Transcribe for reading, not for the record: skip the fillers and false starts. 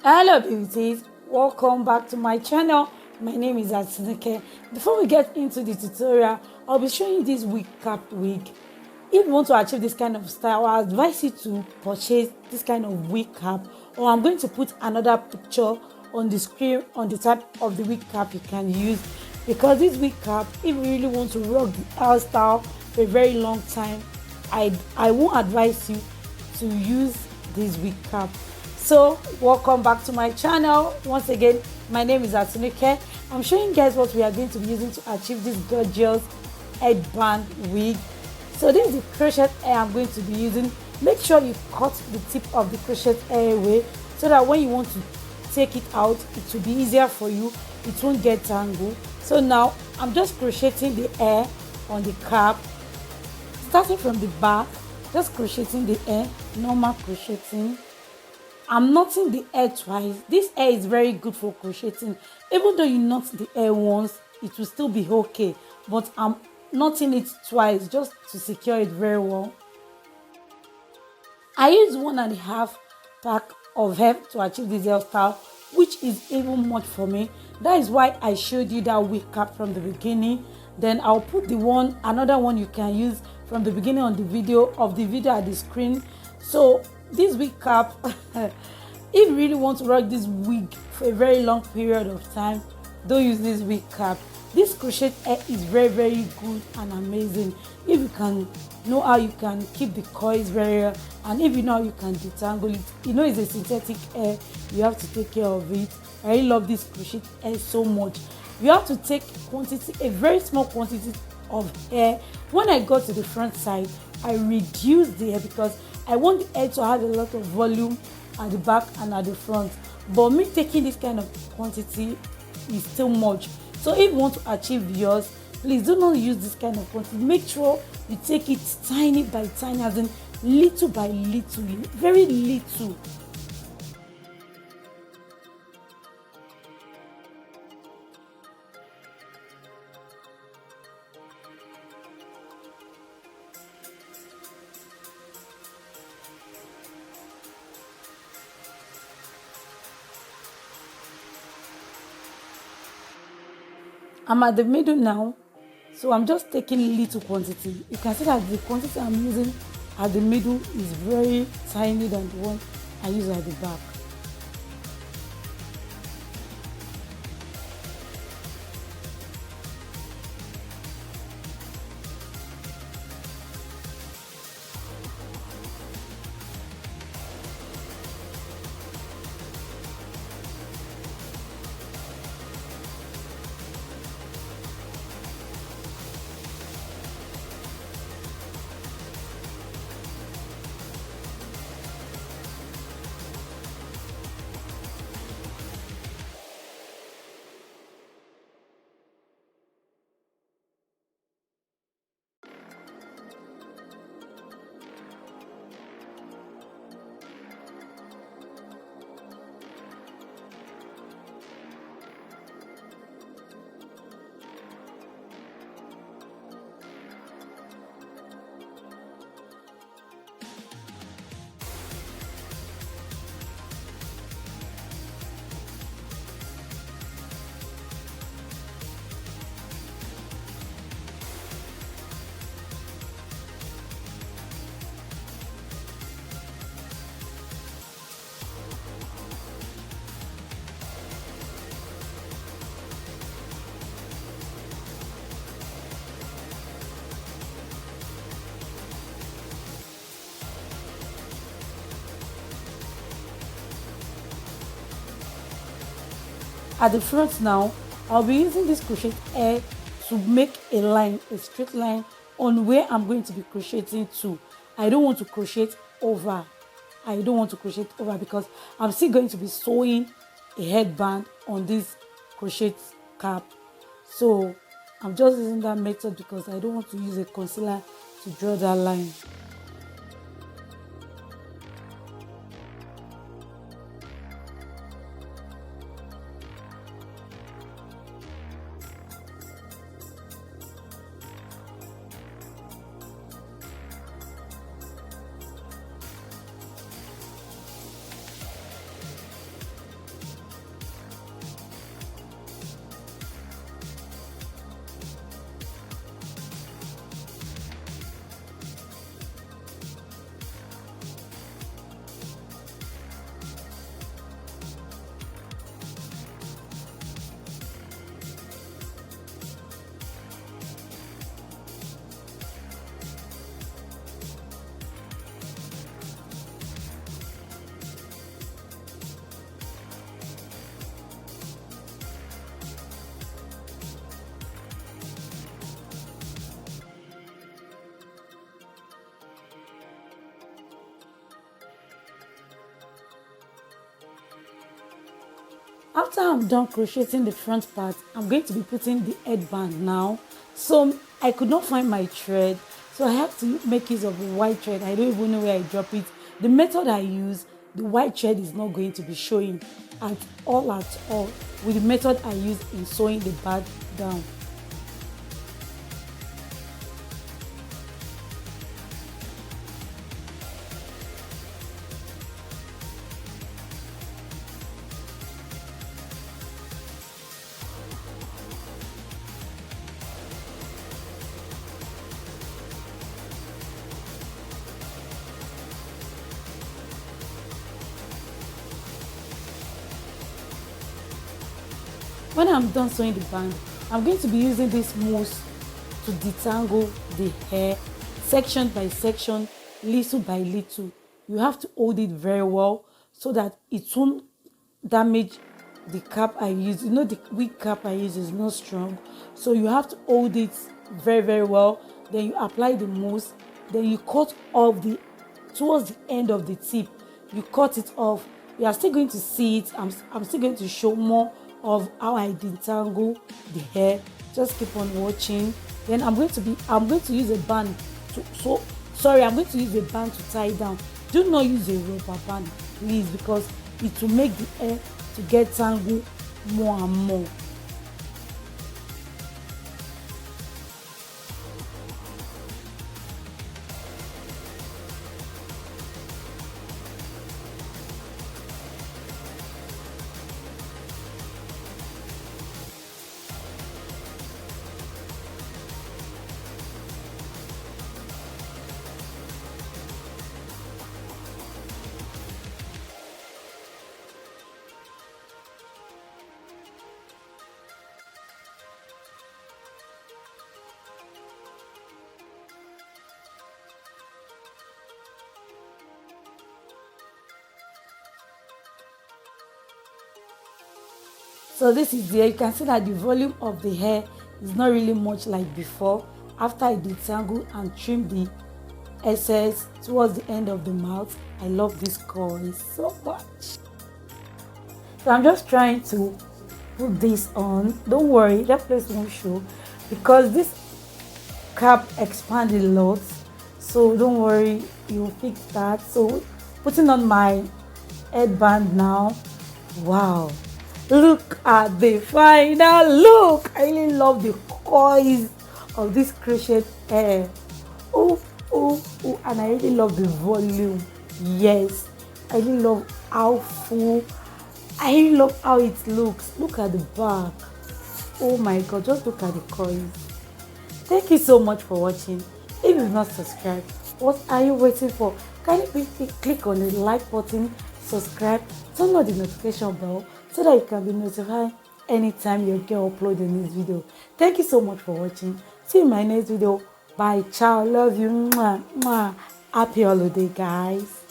Hello beauties, welcome back to my channel. My name is Atinike. Before we get into the tutorial, I'll be showing you this wig cap wig. If you want to achieve this kind of style, I advise you to purchase this kind of wig cap, or I'm going to put another picture on the screen on the type of the wig cap you can use, because this wig cap, if you really want to rock the hairstyle for a very long time, I won't advise you to use this wig cap. So welcome back to my channel. Once again, my name is Atinike. I'm showing you guys what we are going to be using to achieve this gorgeous headband wig. So this is the crochet hair I'm going to be using. Make sure you cut the tip of the crochet hair away, so that when you want to take it out, it will be easier for you. It won't get tangled. So now I'm just crocheting the hair on the cap, starting from the back, just crocheting the hair, normal crocheting. I'm knotting the hair twice. This hair is very good for crocheting. Even though you knot the hair once, it will still be okay. But I'm knotting it twice just to secure it very well. I use 1.5 pack of hair to achieve this hairstyle, which is even much for me. That is why I showed you that wig cap from the beginning. Then I'll put another one you can use from the beginning on the video at the screen. So this wig cap, if you really want to rock this wig for a very long period of time, don't use this wig cap. This crochet hair is very good and amazing. If you can know how you can keep the coils very well, and if you know how you can detangle it, you know it's a synthetic hair, you have to take care of it. I really love this crochet hair so much. You have to take a very small quantity of hair. When I got to the front side, I reduced the hair because I want the hair to have a lot of volume at the back and at the front. But me taking this kind of quantity is still much. So if you want to achieve yours, please do not use this kind of quantity. Make sure you take it tiny by tiny, as in little by little, very little. I'm at the middle now, so I'm just taking little quantity. You can see that the quantity I'm using at the middle is very tiny than the one I use at the back. At the front now, I'll be using this crochet hair to make a line, a straight line on where I'm going to be crocheting to. I don't want to crochet over. Because I'm still going to be sewing a headband on this crochet cap. So I'm just using that method because I don't want to use a concealer to draw that line. After I'm done crocheting the front part, I'm going to be putting the headband now. So I could not find my thread, so I have to make use of the white thread. I don't even know where I drop it. The method I use, the white thread is not going to be showing at all with the method I use in sewing the bag down. When I'm done sewing the band, I'm going to be using this mousse to detangle the hair section by section, little by little. You have to hold it very well so that it won't damage the cap I use. You know, the wig cap I use is not strong, so you have to hold it very well. Then you apply the mousse, then you cut off the towards the end of the tip. You cut it off. You are still going to see it. I'm still going to show more of how I detangle the hair. Just keep on watching. Then I'm going to use a band I'm going to use a band to tie it down. Do not use a rubber band, please, because it will make the hair to get tangled more and more. So this is there. You can see that the volume of the hair is not really much like before. After I detangle and trim the excess towards the end of the mouth, I love this color so much. So I'm just trying to put this on. Don't worry, that place won't show because this cap expands a lot. So don't worry, you'll fix that. So putting on my headband now. Wow. Look at the final look. I really love the coils of this crochet hair. Oh, and I really love the volume. Yes, I really love how full. I really love how it looks. Look at the back. Oh my god, just look at the coils. Thank you so much for watching. If you've not subscribed, what are you waiting for? Kindly click on the like button, subscribe, turn on the notification bell so that you can be notified anytime your girl upload a new video. Thank you so much for watching. See you in my next video. Bye, ciao, love you, mwah, mwah. Happy holiday, guys.